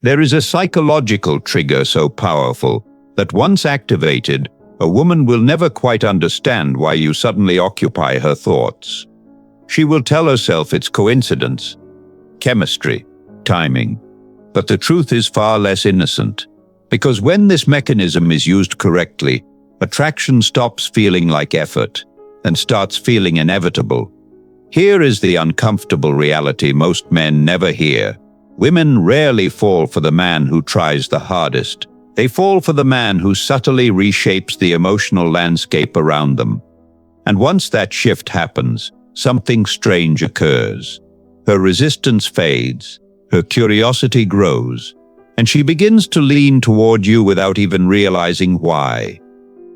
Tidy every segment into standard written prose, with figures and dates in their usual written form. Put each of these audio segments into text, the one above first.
There is a psychological trigger so powerful that once activated, a woman will never quite understand why you suddenly occupy her thoughts. She will tell herself it's coincidence, chemistry, timing. But the truth is far less innocent. Because when this mechanism is used correctly, attraction stops feeling like effort and starts feeling inevitable. Here is the uncomfortable reality most men never hear. Women rarely fall for the man who tries the hardest. They fall for the man who subtly reshapes the emotional landscape around them. And once that shift happens, something strange occurs. Her resistance fades, her curiosity grows, and she begins to lean toward you without even realizing why.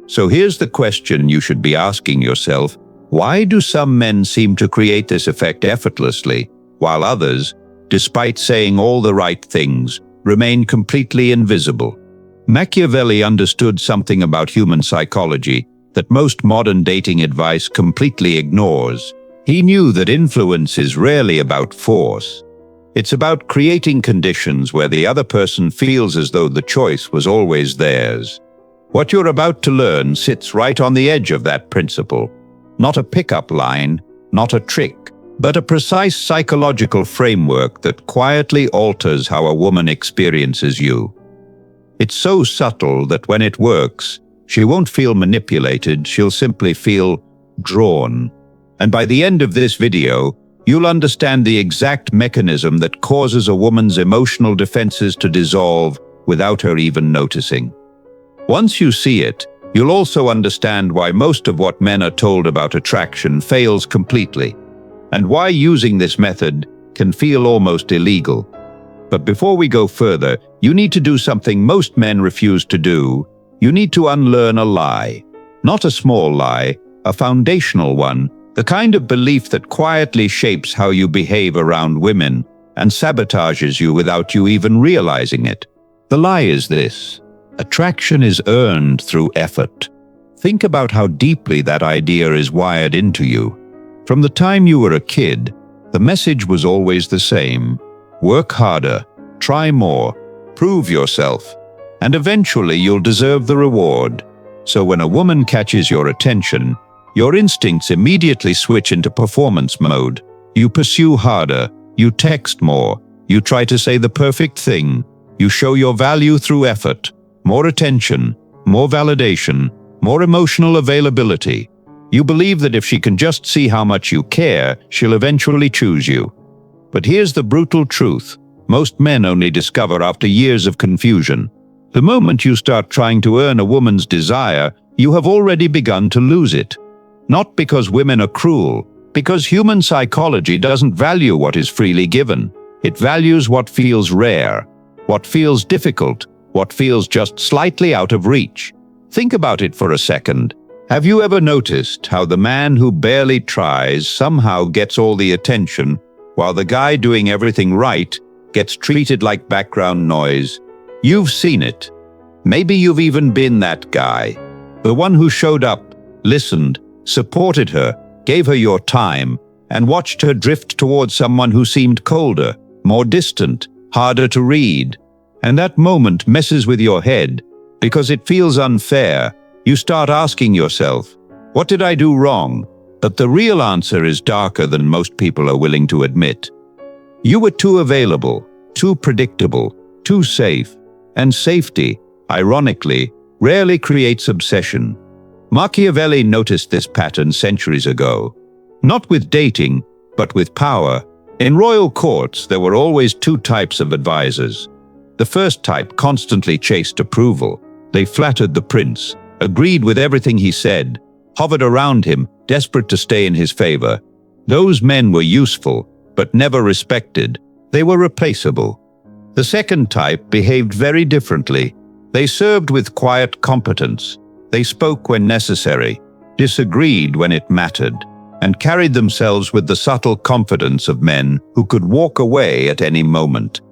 So here's the question you should be asking yourself. Why do some men seem to create this effect effortlessly, while others, despite saying all the right things, remain completely invisible? Machiavelli understood something about human psychology that most modern dating advice completely ignores. He knew that influence is rarely about force. It's about creating conditions where the other person feels as though the choice was always theirs. What you're about to learn sits right on the edge of that principle. Not a pickup line, not a trick, but a precise psychological framework that quietly alters how a woman experiences you. It's so subtle that when it works, she won't feel manipulated, she'll simply feel drawn. And by the end of this video, you'll understand the exact mechanism that causes a woman's emotional defenses to dissolve without her even noticing. Once you see it, you'll also understand why most of what men are told about attraction fails completely, and why using this method can feel almost illegal. But before we go further, you need to do something most men refuse to do. You need to unlearn a lie. Not a small lie, a foundational one, the kind of belief that quietly shapes how you behave around women and sabotages you without you even realizing it. The lie is this: attraction is earned through effort. Think about how deeply that idea is wired into you. From the time you were a kid, the message was always the same. Work harder, try more, prove yourself, and eventually you'll deserve the reward. So when a woman catches your attention, your instincts immediately switch into performance mode. You pursue harder, you text more, you try to say the perfect thing, you show your value through effort, more attention, more validation, more emotional availability. You believe that if she can just see how much you care, she'll eventually choose you. But here's the brutal truth. Most men only discover after years of confusion. The moment you start trying to earn a woman's desire, you have already begun to lose it. Not because women are cruel, because human psychology doesn't value what is freely given. It values what feels rare, what feels difficult, what feels just slightly out of reach. Think about it for a second. Have you ever noticed how the man who barely tries somehow gets all the attention, while the guy doing everything right gets treated like background noise? You've seen it. Maybe you've even been that guy. The one who showed up, listened, supported her, gave her your time, and watched her drift towards someone who seemed colder, more distant, harder to read. And that moment messes with your head, because it feels unfair. You start asking yourself, what did I do wrong? But the real answer is darker than most people are willing to admit. You were too available, too predictable, too safe. And safety, ironically, rarely creates obsession. Machiavelli noticed this pattern centuries ago. Not with dating, but with power. In royal courts, there were always two types of advisors. The first type constantly chased approval. They flattered the prince, agreed with everything he said, hovered around him, desperate to stay in his favor. Those men were useful, but never respected. They were replaceable. The second type behaved very differently. They served with quiet competence. They spoke when necessary, disagreed when it mattered, and carried themselves with the subtle confidence of men who could walk away at any moment.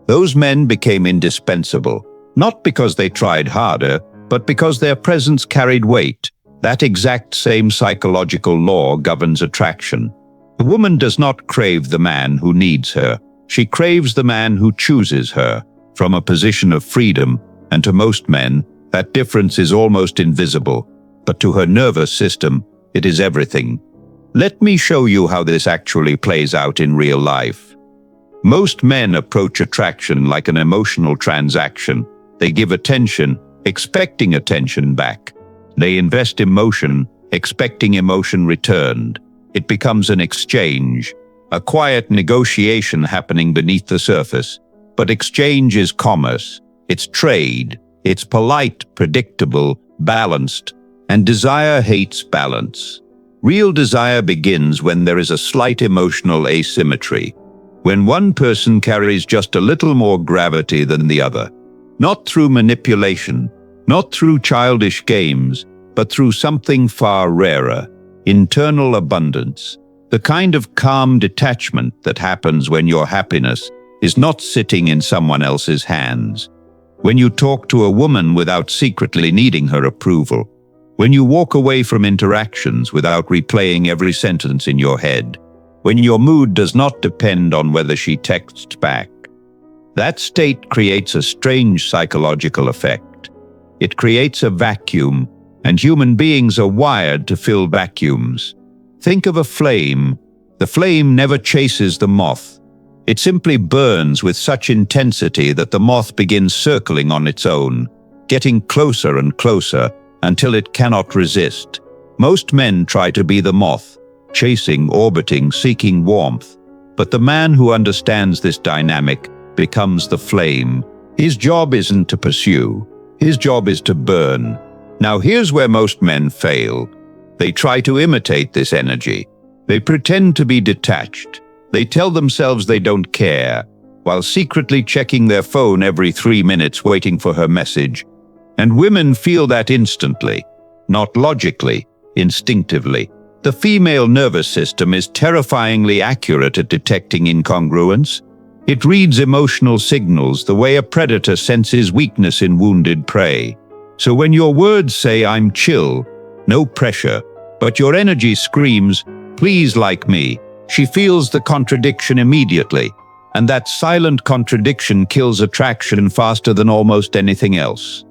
Those men became indispensable, not because they tried harder, but because their presence carried weight. That exact same psychological law governs attraction. The woman does not crave the man who needs her. She craves the man who chooses her. from a position of freedom, and to most men, that difference is almost invisible. But to her nervous system, it is everything. Let me show you how this actually plays out in real life. Most men approach attraction like an emotional transaction. They give attention, expecting attention back. They invest emotion, expecting emotion returned. It becomes an exchange, a quiet negotiation happening beneath the surface. But exchange is commerce. It's trade. It's polite, predictable, balanced. And desire hates balance. Real desire begins when there is a slight emotional asymmetry, when one person carries just a little more gravity than the other. Not through manipulation, not through childish games, but through something far rarer, internal abundance. The kind of calm detachment that happens when your happiness is not sitting in someone else's hands. When you talk to a woman without secretly needing her approval. When you walk away from interactions without replaying every sentence in your head. When your mood does not depend on whether she texts back. That state creates a strange psychological effect. It creates a vacuum, and human beings are wired to fill vacuums. Think of a flame. The flame never chases the moth. It simply burns with such intensity that the moth begins circling on its own, getting closer and closer until it cannot resist. Most men try to be the moth, chasing, orbiting, seeking warmth. But the man who understands this dynamic becomes the flame. His job isn't to pursue. His job is to burn. Now here's where most men fail. They try to imitate this energy. They pretend to be detached. They tell themselves they don't care, while secretly checking their phone every 3 minutes waiting for her message. And women feel that instantly, not logically, instinctively. The female nervous system is terrifyingly accurate at detecting incongruence. It reads emotional signals the way a predator senses weakness in wounded prey. So when your words say, "I'm chill," no pressure, but your energy screams, "Please like me," she feels the contradiction immediately. And that silent contradiction kills attraction faster than almost anything else.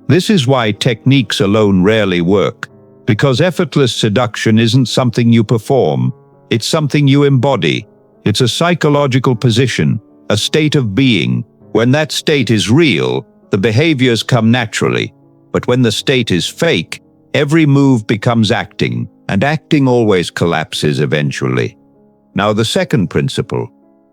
This is why techniques alone rarely work, because effortless seduction isn't something you perform, it's something you embody. It's a psychological position, a state of being. When that state is real, the behaviors come naturally. But when the state is fake, every move becomes acting, and acting always collapses eventually. Now the second principle,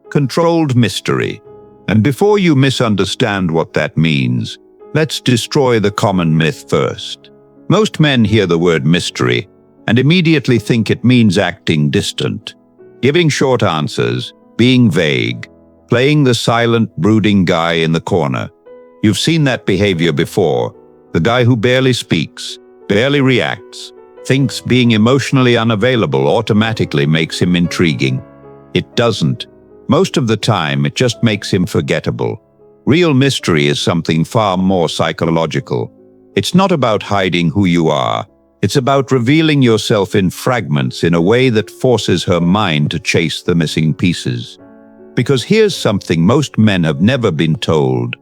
controlled mystery. And before you misunderstand what that means, let's destroy the common myth first. Most men hear the word mystery and immediately think it means acting distant, giving short answers, being vague, playing the silent, brooding guy in the corner. You've seen that behavior before. The guy who barely speaks, barely reacts, thinks being emotionally unavailable automatically makes him intriguing. It doesn't. Most of the time, it just makes him forgettable. Real mystery is something far more psychological. It's not about hiding who you are. It's about revealing yourself in fragments in a way that forces her mind to chase the missing pieces. Because here's something most men have never been told.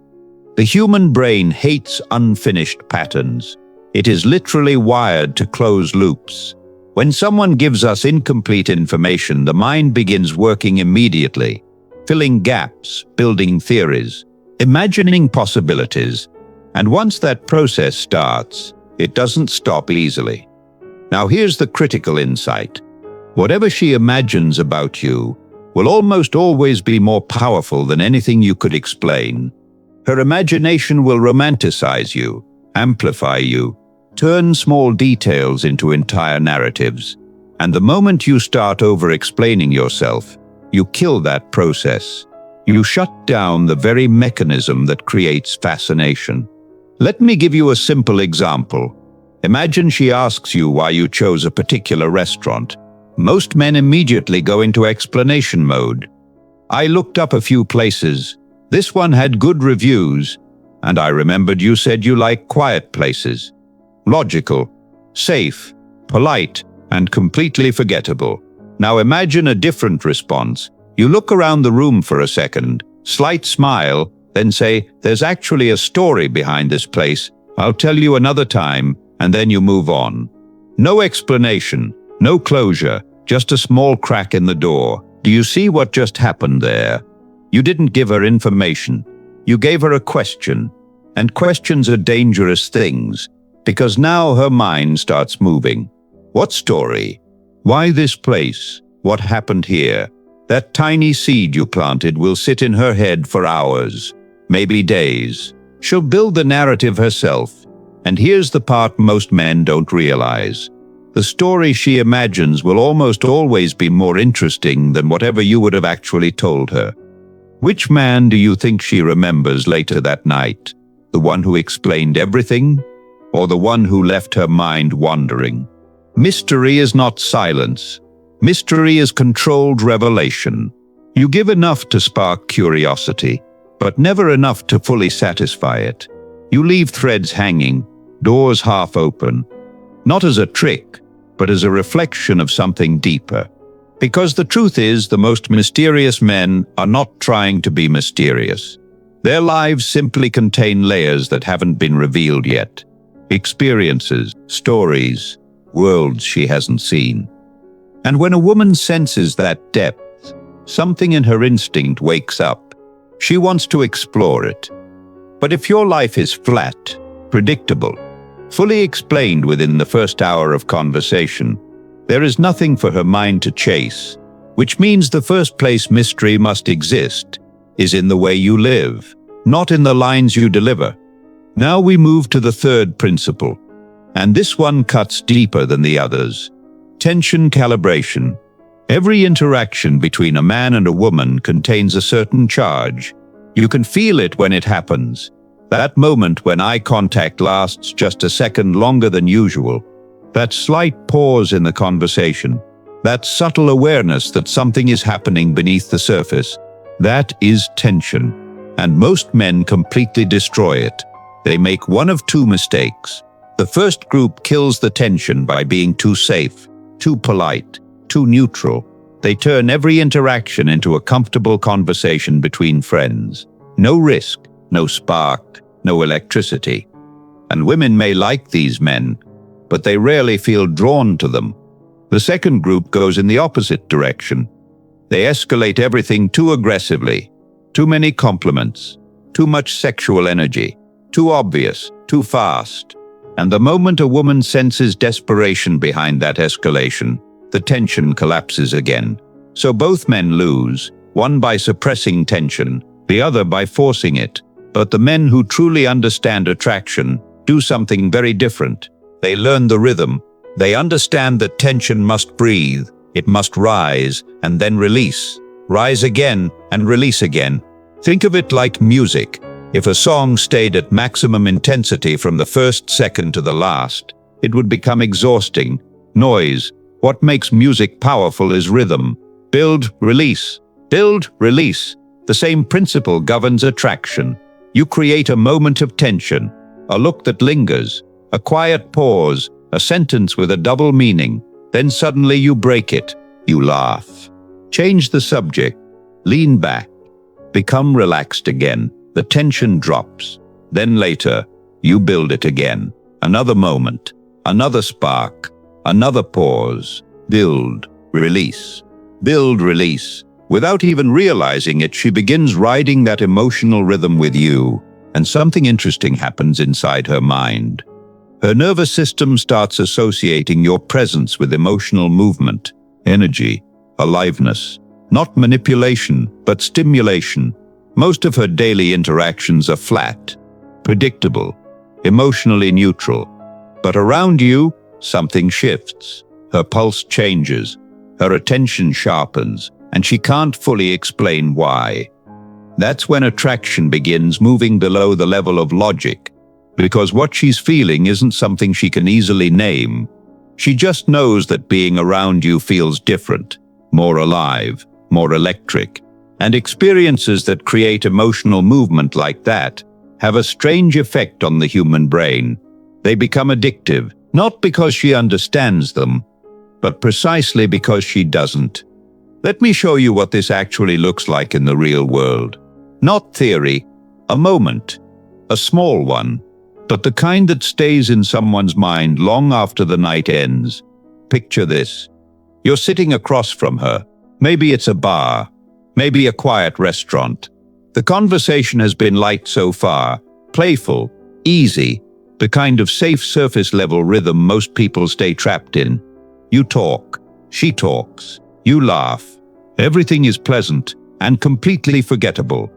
The human brain hates unfinished patterns. It is literally wired to close loops. When someone gives us incomplete information, the mind begins working immediately, filling gaps, building theories, imagining possibilities. And once that process starts, it doesn't stop easily. Now here's the critical insight. Whatever she imagines about you will almost always be more powerful than anything you could explain. Her imagination will romanticize you, amplify you, turn small details into entire narratives. And the moment you start over-explaining yourself, you kill that process. You shut down the very mechanism that creates fascination. Let me give you a simple example. Imagine she asks you why you chose a particular restaurant. Most men immediately go into explanation mode. I looked up a few places. This one had good reviews, and I remembered you said you like quiet places. Logical, safe, polite, and completely forgettable. Now imagine a different response. You look around the room for a second, slight smile, then say, "There's actually a story behind this place. I'll tell you another time," and then you move on. No explanation, no closure, just a small crack in the door. Do you see what just happened there? You didn't give her information. You gave her a question. And questions are dangerous things, because now her mind starts moving. What story? Why this place? What happened here? That tiny seed you planted will sit in her head for hours, maybe days. She'll build the narrative herself. And here's the part most men don't realize. The story she imagines will almost always be more interesting than whatever you would have actually told her. Which man do you think she remembers later that night? The one who explained everything, or the one who left her mind wandering? Mystery is not silence. Mystery is controlled revelation. You give enough to spark curiosity, but never enough to fully satisfy it. You leave threads hanging, doors half open, not as a trick, but as a reflection of something deeper. Because the truth is, the most mysterious men are not trying to be mysterious. Their lives simply contain layers that haven't been revealed yet. Experiences, stories, worlds she hasn't seen. And when a woman senses that depth, something in her instinct wakes up. She wants to explore it. But if your life is flat, predictable, fully explained within the first hour of conversation, there is nothing for her mind to chase, which means the first place mystery must exist is in the way you live, not in the lines you deliver. Now we move to the third principle, and this one cuts deeper than the others. Tension calibration. Every interaction between a man and a woman contains a certain charge. You can feel it when it happens. That moment when eye contact lasts just a second longer than usual. That slight pause in the conversation. That subtle awareness that something is happening beneath the surface. That is tension. And most men completely destroy it. They make one of two mistakes. The first group kills the tension by being too safe, too polite, too neutral. They turn every interaction into a comfortable conversation between friends. No risk, no spark, no electricity. And women may like these men, but they rarely feel drawn to them. The second group goes in the opposite direction. They escalate everything too aggressively. Too many compliments, too much sexual energy, too obvious, too fast. And the moment a woman senses desperation behind that escalation, the tension collapses again. So both men lose, one by suppressing tension, the other by forcing it. But the men who truly understand attraction do something very different. They learn the rhythm. They understand that tension must breathe, it must rise, and then release. Rise again and release again. Think of it like music. If a song stayed at maximum intensity from the first second to the last, it would become exhausting. Noise. What makes music powerful is rhythm. Build, release. Build, release. The same principle governs attraction. You create a moment of tension, a look that lingers, a quiet pause, a sentence with a double meaning. Then suddenly you break it. You laugh. Change the subject. Lean back. Become relaxed again. The tension drops. Then later, you build it again. Another moment, another spark, another pause. Build, release. Build, release. Without even realizing it, she begins riding that emotional rhythm with you, and something interesting happens inside her mind. Her nervous system starts associating your presence with emotional movement, energy, aliveness. Not manipulation, but stimulation. Most of her daily interactions are flat, predictable, emotionally neutral. But around you, something shifts. Her pulse changes, her attention sharpens, and she can't fully explain why. That's when attraction begins moving below the level of logic, because what she's feeling isn't something she can easily name. She just knows that being around you feels different, more alive, more electric. And experiences that create emotional movement like that have a strange effect on the human brain. They become addictive, not because she understands them, but precisely because she doesn't. Let me show you what this actually looks like in the real world. Not theory, A moment, a small one, but the kind that stays in someone's mind long after the night ends. Picture this. You're sitting across from her. Maybe it's a bar, maybe a quiet restaurant. The conversation has been light so far, playful, easy, the kind of safe surface level rhythm most people stay trapped in. You talk, she talks, you laugh. Everything is pleasant and completely forgettable.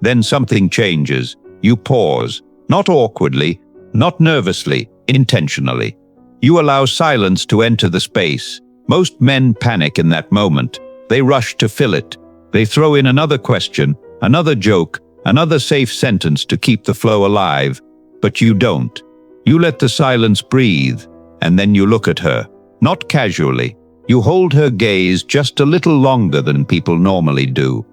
Then something changes. You pause, not awkwardly, not nervously, intentionally. You allow silence to enter the space. Most men panic in that moment. They rush to fill it. They throw in another question, another joke, another safe sentence to keep the flow alive. But you don't. You let the silence breathe, and then you look at her. Not casually. You hold her gaze just a little longer than people normally do.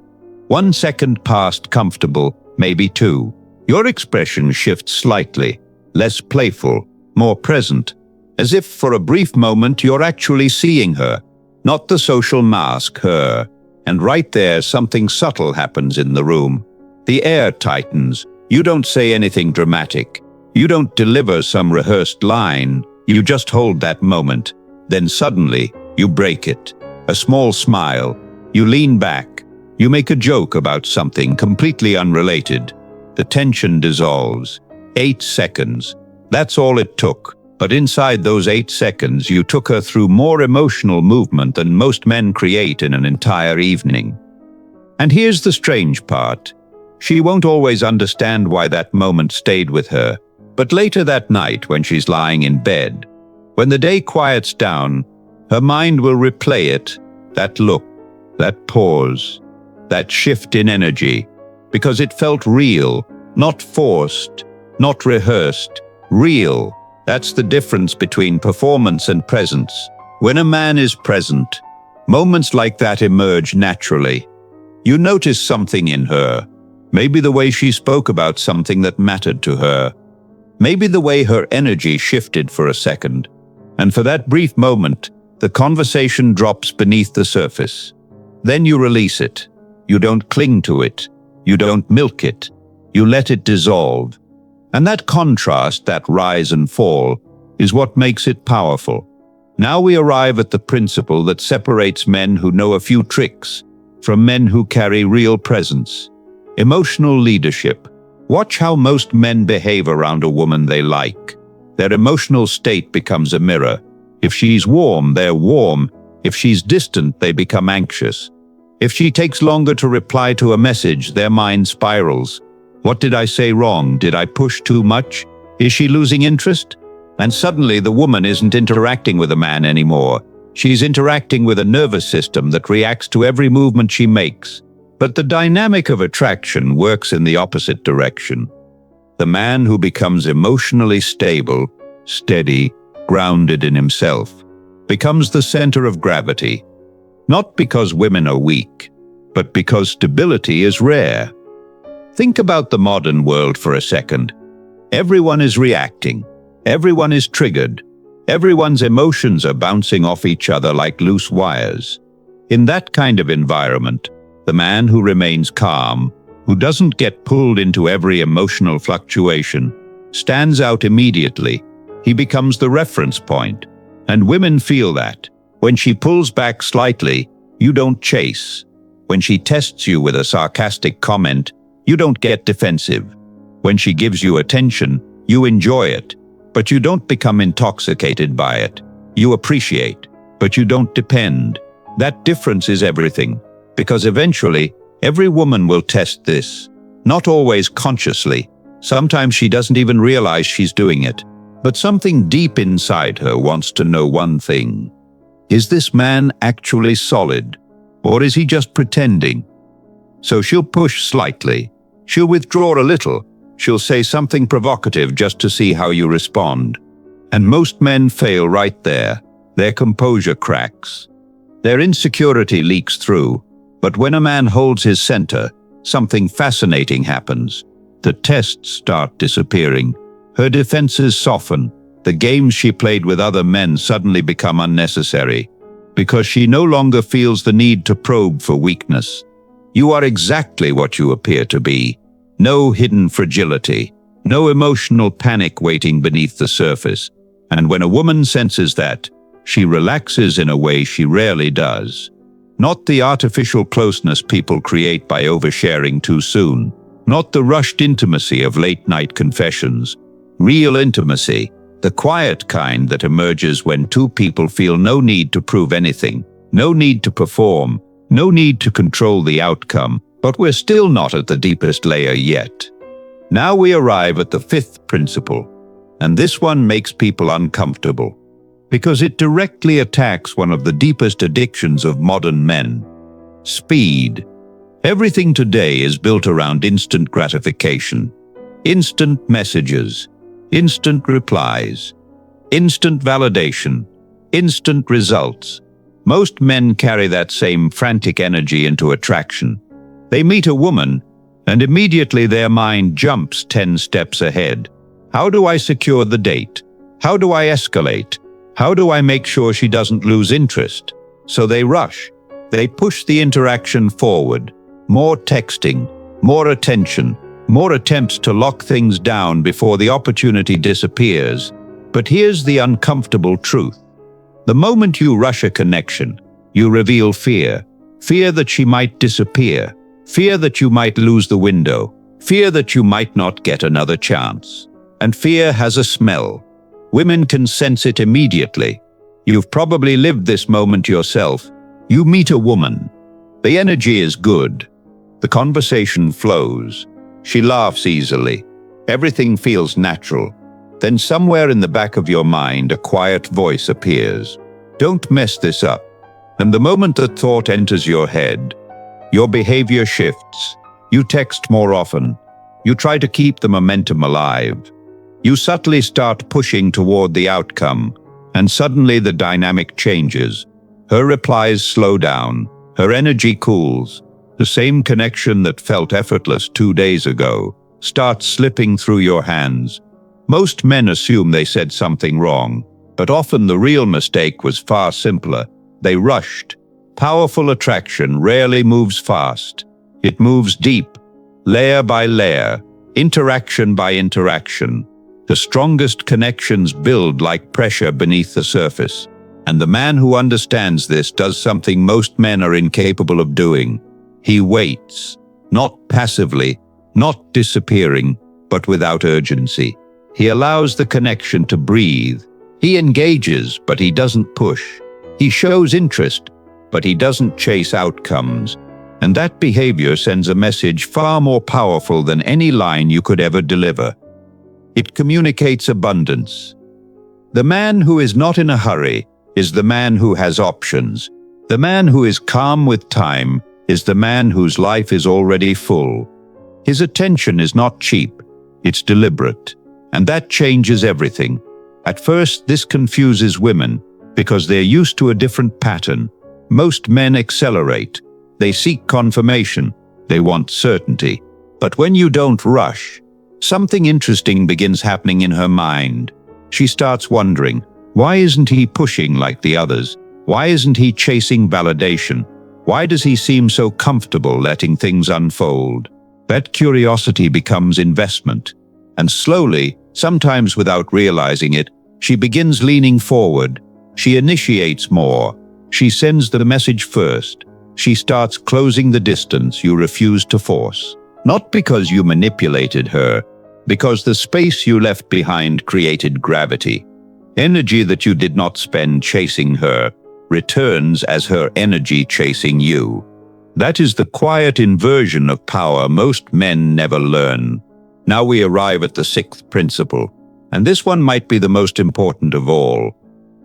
1 second passed comfortable, maybe 2. Your expression shifts slightly, less playful, more present, as if for a brief moment you're actually seeing her, not the social mask, her. And right there, something subtle happens in the room. The air tightens. You don't say anything dramatic. You don't deliver some rehearsed line. You just hold that moment. Then suddenly, you break it. A small smile. You lean back. You make a joke about something completely unrelated. The tension dissolves. 8 seconds. That's all it took. But inside those 8 seconds, you took her through more emotional movement than most men create in an entire evening. And here's the strange part. She won't always understand why that moment stayed with her. But later that night, when she's lying in bed, when the day quiets down, her mind will replay it, that look, that pause, that shift in energy, because it felt real, not forced, not rehearsed, real. That's the difference between performance and presence. When a man is present, moments like that emerge naturally. You notice something in her, maybe the way she spoke about something that mattered to her, maybe the way her energy shifted for a second. And for that brief moment, the conversation drops beneath the surface. Then you release it. You don't cling to it. You don't milk it. You let it dissolve. And that contrast, that rise and fall, is what makes it powerful. Now we arrive at the principle that separates men who know a few tricks from men who carry real presence. Emotional leadership. Watch how most men behave around a woman they like. Their emotional state becomes a mirror. If she's warm, they're warm. If she's distant, they become anxious. If she takes longer to reply to a message, their mind spirals. What did I say wrong? Did I push too much? Is she losing interest? And suddenly the woman isn't interacting with a man anymore. She's interacting with a nervous system that reacts to every movement she makes. But the dynamic of attraction works in the opposite direction. The man who becomes emotionally stable, steady, grounded in himself, becomes the center of gravity. Not because women are weak, but because stability is rare. Think about the modern world for a second. Everyone is reacting. Everyone is triggered. Everyone's emotions are bouncing off each other like loose wires. In that kind of environment, the man who remains calm, who doesn't get pulled into every emotional fluctuation, stands out immediately. He becomes the reference point. And women feel that. When she pulls back slightly, you don't chase. When she tests you with a sarcastic comment, you don't get defensive. When she gives you attention, you enjoy it, but you don't become intoxicated by it. You appreciate, but you don't depend. That difference is everything, because eventually, every woman will test this. Not always consciously. Sometimes she doesn't even realize she's doing it. But something deep inside her wants to know one thing. Is this man actually solid? Or is he just pretending? So she'll push slightly. She'll withdraw a little. She'll say something provocative just to see how you respond. And most men fail right there. Their composure cracks. Their insecurity leaks through. But when a man holds his center, something fascinating happens. The tests start disappearing. Her defenses soften. The games she played with other men suddenly become unnecessary, because she no longer feels the need to probe for weakness. You are exactly what you appear to be. no hidden fragility, no emotional panic waiting beneath the surface. And when a woman senses that, she relaxes in a way she rarely does. Not the artificial closeness people create by oversharing too soon. Not the rushed intimacy of late-night confessions. Real intimacy, the quiet kind that emerges when two people feel no need to prove anything, no need to perform, no need to control the outcome, but we're still not at the deepest layer yet. Now we arrive at the fifth principle, and this one makes people uncomfortable, because it directly attacks one of the deepest addictions of modern men: speed. Everything today is built around instant gratification. Instant messages, instant replies, instant validation, instant results. Most men carry that same frantic energy into attraction. They meet a woman, and immediately their mind jumps 10 steps ahead. How do I secure the date? How do I escalate? How do I make sure she doesn't lose interest? So they rush. They push the interaction forward. More texting, more attention, more attempts to lock things down before the opportunity disappears. But here's the uncomfortable truth. The moment you rush a connection, you reveal fear. Fear that she might disappear. Fear that you might lose the window. Fear that you might not get another chance. And fear has a smell. Women can sense it immediately. You've probably lived this moment yourself. You meet a woman. The energy is good. The conversation flows. She laughs easily. Everything feels natural. Then somewhere in the back of your mind, a quiet voice appears. Don't mess this up. And the moment that thought enters your head, your behavior shifts. You text more often. You try to keep the momentum alive. You subtly start pushing toward the outcome, and suddenly the dynamic changes. Her replies slow down. Her energy cools. The same connection that felt effortless 2 days ago starts slipping through your hands. Most men assume they said something wrong, but often the real mistake was far simpler. They rushed. Powerful attraction rarely moves fast. It moves deep, layer by layer, interaction by interaction. The strongest connections build like pressure beneath the surface. And the man who understands this does something most men are incapable of doing. He waits, not passively, not disappearing, but without urgency. He allows the connection to breathe. He engages, but he doesn't push. He shows interest, but he doesn't chase outcomes. And that behavior sends a message far more powerful than any line you could ever deliver. It communicates abundance. The man who is not in a hurry is the man who has options. The man who is calm with time is the man whose life is already full. His attention is not cheap, it's deliberate. And that changes everything. At first, this confuses women because they're used to a different pattern. Most men accelerate. They seek confirmation. They want certainty. But when you don't rush, something interesting begins happening in her mind. She starts wondering, why isn't he pushing like the others? Why isn't he chasing validation? Why does he seem so comfortable letting things unfold? That curiosity becomes investment. And slowly, sometimes without realizing it, she begins leaning forward. She initiates more. She sends the message first. She starts closing the distance you refuse to force. Not because you manipulated her, because the space you left behind created gravity. Energy that you did not spend chasing her returns as her energy chasing you. That is the quiet inversion of power most men never learn. Now we arrive at the sixth principle, and this one might be the most important of all: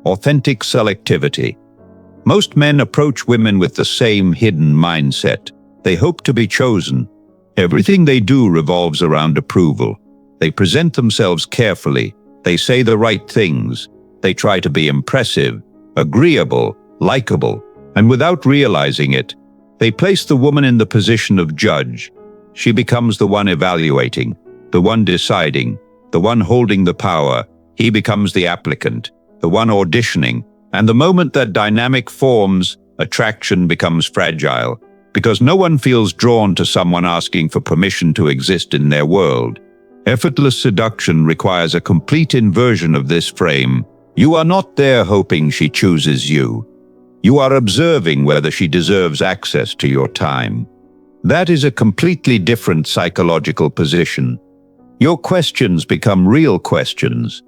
authentic selectivity. Most men approach women with the same hidden mindset. They hope to be chosen. Everything they do revolves around approval. They present themselves carefully. They say the right things. They try to be impressive, agreeable, likable, and without realizing it, they place the woman in the position of judge. She becomes the one evaluating, the one deciding, the one holding the power. He becomes the applicant, the one auditioning. And the moment that dynamic forms, attraction becomes fragile, because no one feels drawn to someone asking for permission to exist in their world. Effortless seduction requires a complete inversion of this frame. You are not there hoping she chooses you. You are observing whether she deserves access to your time. That is a completely different psychological position. Your questions become real questions,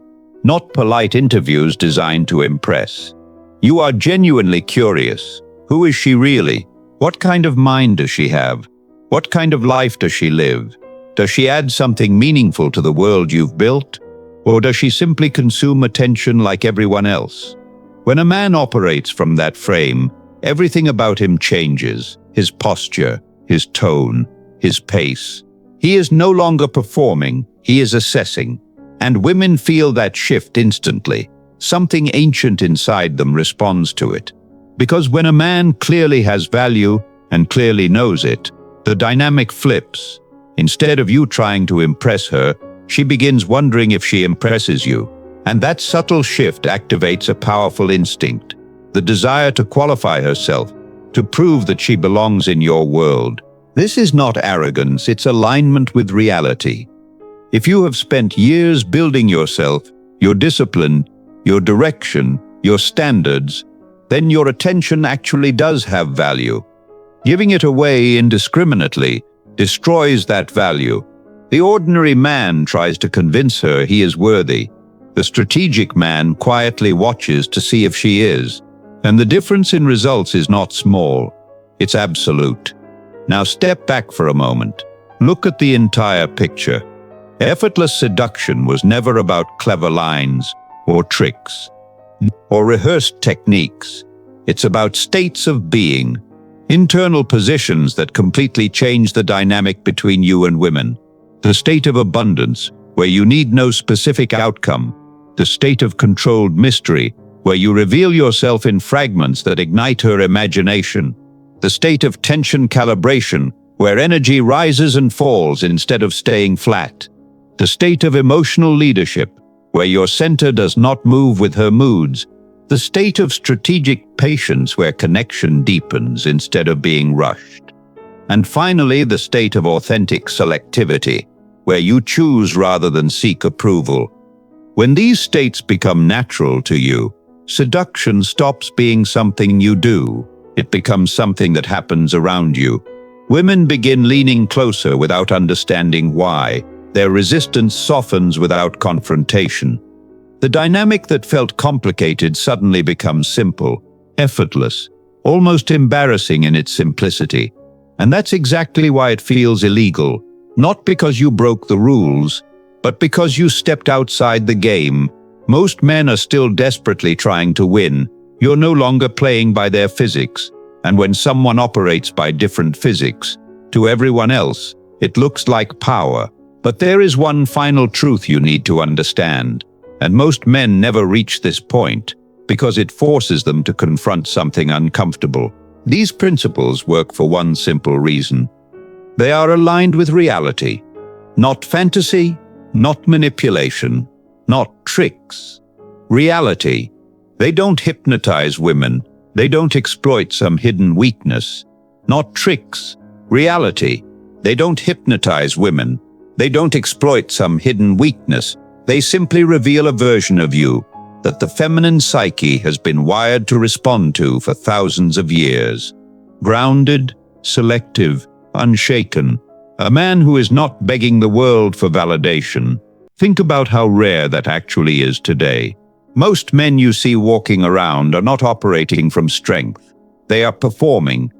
not polite interviews designed to impress. You are genuinely curious. Who is she really? What kind of mind does she have? What kind of life does she live? Does she add something meaningful to the world you've built? Or does she simply consume attention like everyone else? When a man operates from that frame, everything about him changes. His posture, his tone, his pace. He is no longer performing, he is assessing. And women feel that shift instantly. Something ancient inside them responds to it. Because when a man clearly has value and clearly knows it, the dynamic flips. Instead of you trying to impress her, she begins wondering if she impresses you. And that subtle shift activates a powerful instinct, the desire to qualify herself, to prove that she belongs in your world. This is not arrogance, it's alignment with reality. If you have spent years building yourself, your discipline, your direction, your standards, then your attention actually does have value. Giving it away indiscriminately destroys that value. The ordinary man tries to convince her he is worthy. The strategic man quietly watches to see if she is. And the difference in results is not small, it's absolute. Now step back for a moment. Look at the entire picture. Effortless seduction was never about clever lines or tricks or rehearsed techniques. It's about states of being, internal positions that completely change the dynamic between you and women. The state of abundance, where you need no specific outcome. The state of controlled mystery, where you reveal yourself in fragments that ignite her imagination. The state of tension calibration, where energy rises and falls instead of staying flat. The state of emotional leadership, where your center does not move with her moods. The state of strategic patience, where connection deepens instead of being rushed. And finally, the state of authentic selectivity, where you choose rather than seek approval. When these states become natural to you, seduction stops being something you do. It becomes something that happens around you. Women begin leaning closer without understanding why. Their resistance softens without confrontation. The dynamic that felt complicated suddenly becomes simple, effortless, almost embarrassing in its simplicity. And that's exactly why it feels illegal, not because you broke the rules, but because you stepped outside the game. Most men are still desperately trying to win. You're no longer playing by their physics. And when someone operates by different physics, to everyone else, it looks like power. But there is one final truth you need to understand, and most men never reach this point because it forces them to confront something uncomfortable. These principles work for one simple reason. They are aligned with reality, not fantasy, not manipulation, not tricks. Reality. They don't hypnotize women. They don't exploit some hidden weakness. Not tricks. Reality. They don't hypnotize women. They don't exploit some hidden weakness. They simply reveal a version of you that the feminine psyche has been wired to respond to for thousands of years. Grounded, selective, unshaken. A man who is not begging the world for validation. Think about how rare that actually is today. Most men you see walking around are not operating from strength. They are performing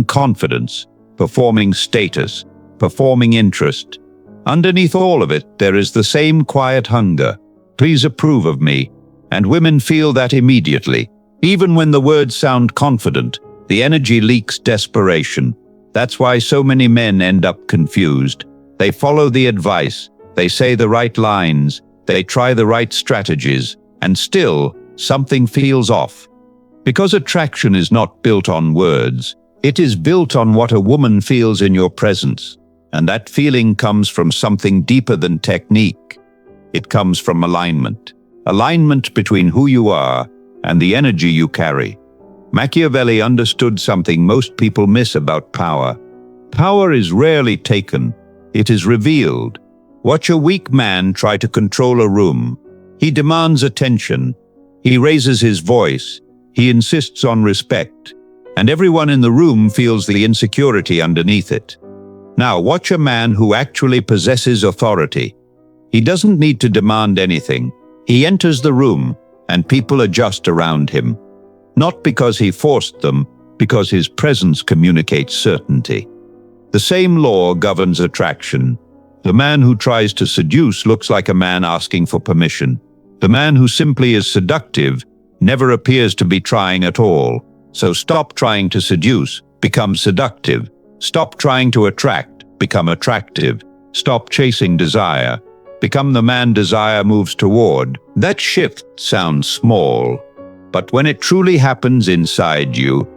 confidence, performing status, performing interest. Underneath all of it, there is the same quiet hunger. Please approve of me. And women feel that immediately. Even when the words sound confident, the energy leaks desperation. That's why so many men end up confused. They follow the advice, they say the right lines, they try the right strategies, and still, something feels off. Because attraction is not built on words, it is built on what a woman feels in your presence. And that feeling comes from something deeper than technique. It comes from alignment. Alignment between who you are and the energy you carry. Machiavelli understood something most people miss about power. Power is rarely taken, it is revealed. Watch a weak man try to control a room. He demands attention. He raises his voice. He insists on respect. And everyone in the room feels the insecurity underneath it. Now watch a man who actually possesses authority. He doesn't need to demand anything. He enters the room, and people adjust around him. Not because he forced them, because his presence communicates certainty. The same law governs attraction. The man who tries to seduce looks like a man asking for permission. The man who simply is seductive never appears to be trying at all. So stop trying to seduce, become seductive. Stop trying to attract, become attractive. Stop chasing desire, become the man desire moves toward. That shift sounds small, but when it truly happens inside you,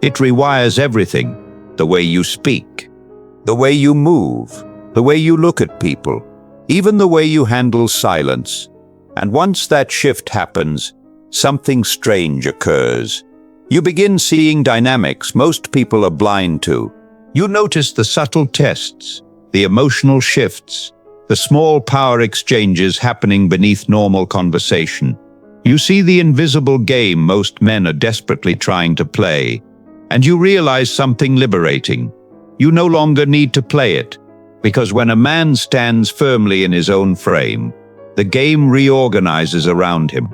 it rewires everything. The way you speak, the way you move, the way you look at people, even the way you handle silence. And once that shift happens, something strange occurs. You begin seeing dynamics most people are blind to. You notice the subtle tests, the emotional shifts, the small power exchanges happening beneath normal conversation. You see the invisible game most men are desperately trying to play, and you realize something liberating. You no longer need to play it, because when a man stands firmly in his own frame, the game reorganizes around him.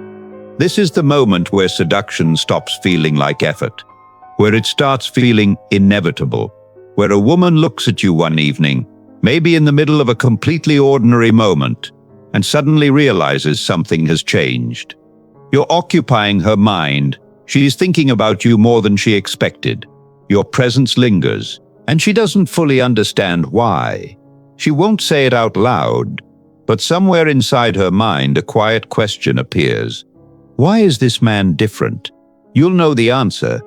This is the moment where seduction stops feeling like effort, where it starts feeling inevitable, where a woman looks at you one evening, maybe in the middle of a completely ordinary moment, and suddenly realizes something has changed. You're occupying her mind. She is thinking about you more than she expected. Your presence lingers, and she doesn't fully understand why. She won't say it out loud, but somewhere inside her mind a quiet question appears. Why is this man different? You'll know the answer,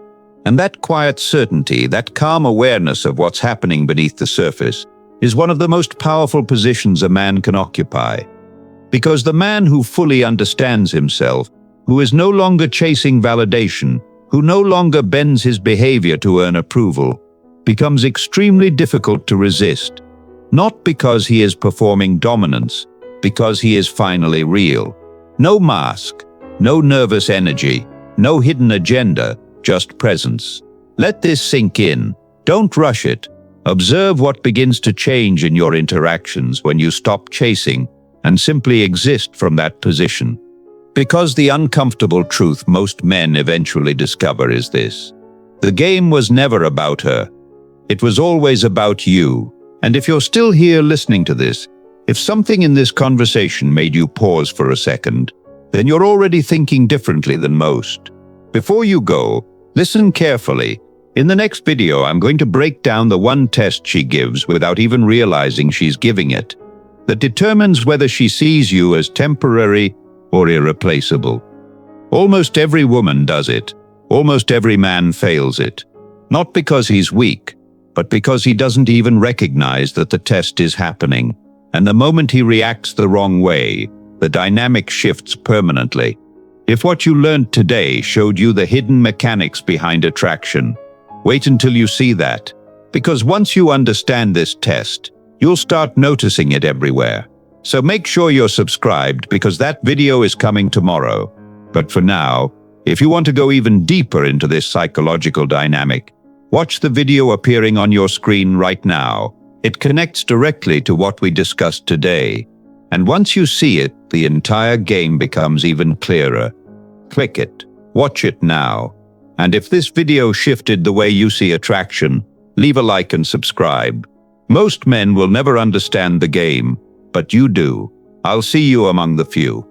and that quiet certainty, that calm awareness of what's happening beneath the surface, is one of the most powerful positions a man can occupy. Because the man who fully understands himself, who is no longer chasing validation, who no longer bends his behavior to earn approval, becomes extremely difficult to resist. Not because he is performing dominance, because he is finally real. No mask, no nervous energy, no hidden agenda, just presence. Let this sink in. Don't rush it. Observe what begins to change in your interactions when you stop chasing and simply exist from that position. Because the uncomfortable truth most men eventually discover is this: the game was never about her. It was always about you. And if you're still here listening to this, if something in this conversation made you pause for a second, then you're already thinking differently than most. Before you go, listen carefully. In the next video, I'm going to break down the one test she gives without even realizing she's giving it, that determines whether she sees you as temporary or irreplaceable. Almost every woman does it. Almost every man fails it. Not because he's weak, but because he doesn't even recognize that the test is happening. And the moment he reacts the wrong way, the dynamic shifts permanently. If what you learned today showed you the hidden mechanics behind attraction, wait until you see that. Because once you understand this test, you'll start noticing it everywhere. So make sure you're subscribed, because that video is coming tomorrow. But for now, if you want to go even deeper into this psychological dynamic, watch the video appearing on your screen right now. It connects directly to what we discussed today. And once you see it, the entire game becomes even clearer. Click it. Watch it now. And if this video shifted the way you see attraction, leave a like and subscribe. Most men will never understand the game, but you do. I'll see you among the few.